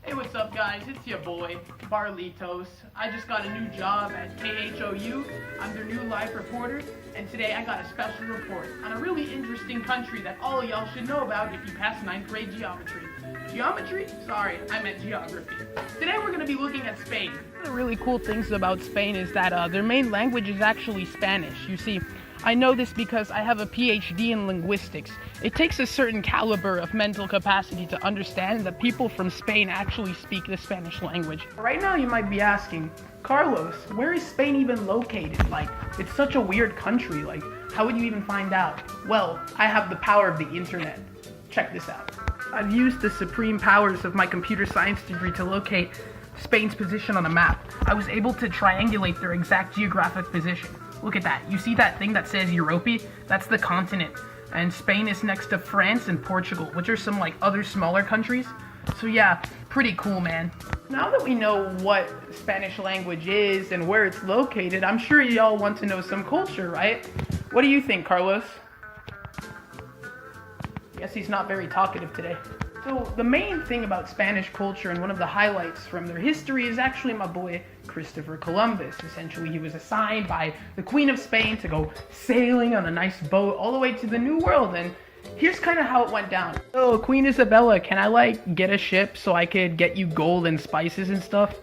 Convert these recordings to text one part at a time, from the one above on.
Hey, what's up, guys? It's your boy, Barlitos. I just got a new job at KHOU. I'm their new live reporter, and today I got a special report on a really interesting country that all of y'all should know about if you pass 9th grade geometry. Geometry? Sorry, I meant geography. Today we're going to be looking at Spain. One of the really cool things about Spain is that their main language is actually Spanish. You see, I know this because I have a PhD in linguistics. It takes a certain caliber of mental capacity to understand that people from Spain actually speak the Spanish language. Right now you might be asking, Carlos, where is Spain even located? Like, it's such a weird country. Like, how would you even find out? Well, I have the power of the internet. Check this out. I've used the supreme powers of my computer science degree to locate Spain's position on a map. I was able to triangulate their exact geographic position. Look at that. You see that thing that says Europe? That's the continent. And Spain is next to France and Portugal, which are some like other smaller countries. So yeah, pretty cool, man. Now that we know what Spanish language is and where it's located, I'm sure y'all want to know some culture, right? What do you think, Carlos? Guess he's not very talkative today. So the main thing about Spanish culture and one of the highlights from their history is actually my boy Christopher Columbus. Essentially, he was assigned by the Queen of Spain to go sailing on a nice boat all the way to the New World, and here's kind of how it went down. So, Queen Isabella, can I like get a ship so I could get you gold and spices and stuff?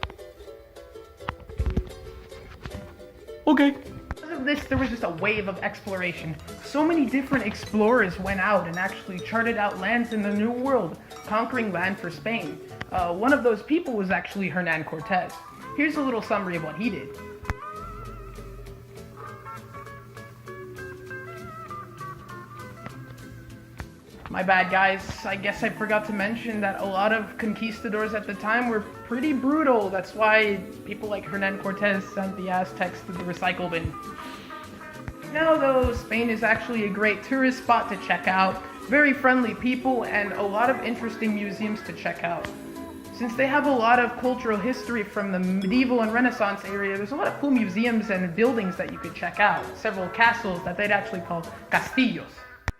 Okay. Because of this, there was just a wave of exploration. So many different explorers went out and actually charted out lands in the New World, conquering land for Spain. One of those people was actually Hernan Cortez. Here's a little summary of what he did. My bad, guys. I guess I forgot to mention that a lot of conquistadors at the time were pretty brutal. That's why people like Hernan Cortez sent the Aztecs to the recycle bin. Now though, Spain is actually a great tourist spot to check out, very friendly people, and a lot of interesting museums to check out. Since they have a lot of cultural history from the medieval and Renaissance area, there's a lot of cool museums and buildings that you could check out. Several castles that they'd actually call castillos.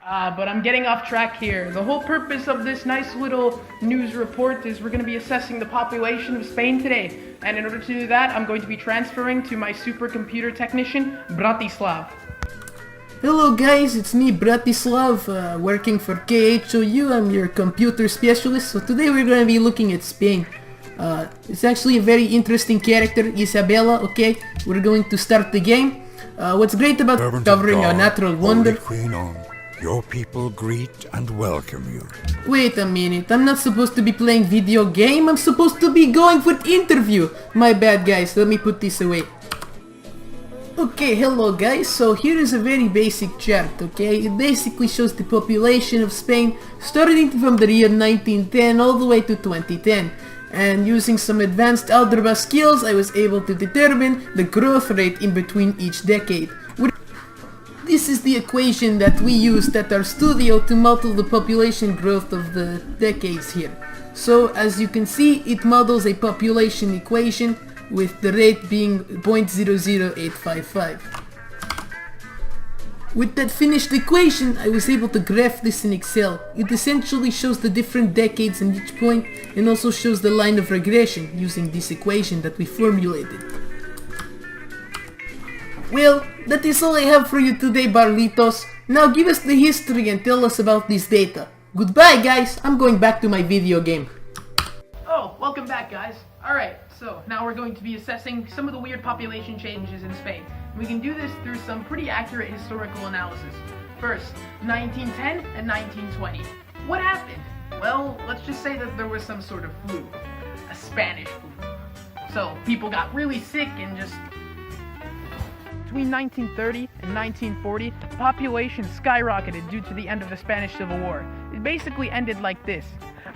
But I'm getting off track here. The whole purpose of this nice little news report is we're going to be assessing the population of Spain today. And in order to do that, I'm going to be transferring to my supercomputer technician, Bratislav. Hello guys, it's me Bratislav, working for KHOU. I'm your computer specialist. So today we're going to be looking at Spain. It's actually a very interesting character, Isabella, okay? We're going to start the game. What's great about covering a natural wonder... Queen on, your people greet and welcome you. Wait a minute, I'm not supposed to be playing video game, I'm supposed to be going for interview. My bad guys, let me put this away. Okay, hello guys, so here is a very basic chart, okay? It basically shows the population of Spain starting from the year 1910 all the way to 2010. And using some advanced algebra skills, I was able to determine the growth rate in between each decade. This is the equation that we used at our studio to model the population growth of the decades here. So as you can see, it models a population equation with the rate being 0.00855. With that finished equation, I was able to graph this in Excel. It essentially shows the different decades in each point and also shows the line of regression using this equation that we formulated. Well, that is all I have for you today, Barlitos. Now give us the history and tell us about this data. Goodbye guys, I'm going back to my video game. Oh, welcome back, guys. Alright, so now we're going to be assessing some of the weird population changes in Spain. We can do this through some pretty accurate historical analysis. First, 1910 and 1920. What happened? Well, let's just say that there was some sort of flu. A Spanish flu. So people got really sick and just... Between 1930 and 1940, the population skyrocketed due to the end of the Spanish Civil War. It basically ended like this.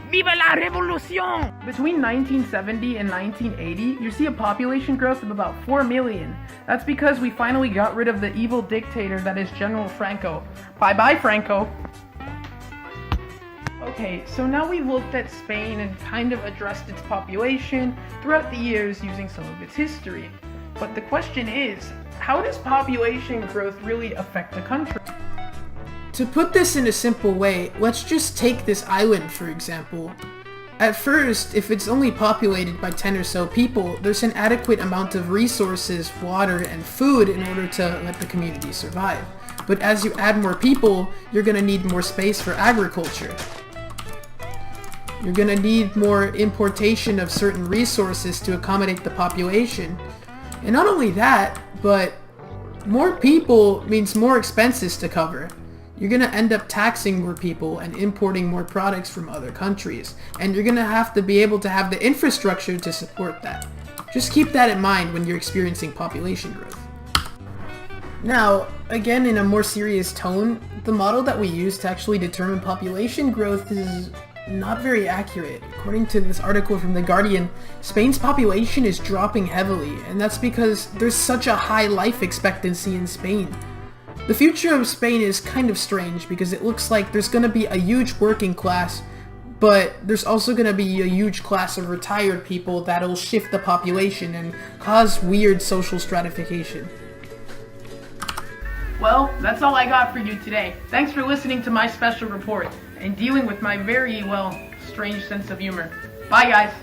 Viva la revolución! Between 1970 and 1980, you see a population growth of about 4 million. That's because we finally got rid of the evil dictator that is General Franco. Bye-bye, Franco! Okay, so now we've looked at Spain and kind of addressed its population throughout the years using some of its history. But the question is, how does population growth really affect the country? To put this in a simple way, let's just take this island for example. At first, if it's only populated by 10 or so people, there's an adequate amount of resources, water, and food in order to let the community survive. But as you add more people, you're gonna need more space for agriculture. You're gonna need more importation of certain resources to accommodate the population. And not only that, but more people means more expenses to cover. You're gonna end up taxing more people and importing more products from other countries. And you're gonna have to be able to have the infrastructure to support that. Just keep that in mind when you're experiencing population growth. Now, again in a more serious tone, the model that we use to actually determine population growth is not very accurate. According to this article from The Guardian, Spain's population is dropping heavily, and that's because there's such a high life expectancy in Spain. The future of Spain is kind of strange because it looks like there's going to be a huge working class, but there's also going to be a huge class of retired people that'll shift the population and cause weird social stratification. Well, that's all I got for you today. Thanks for listening to my special report and dealing with my very, strange sense of humor. Bye, guys.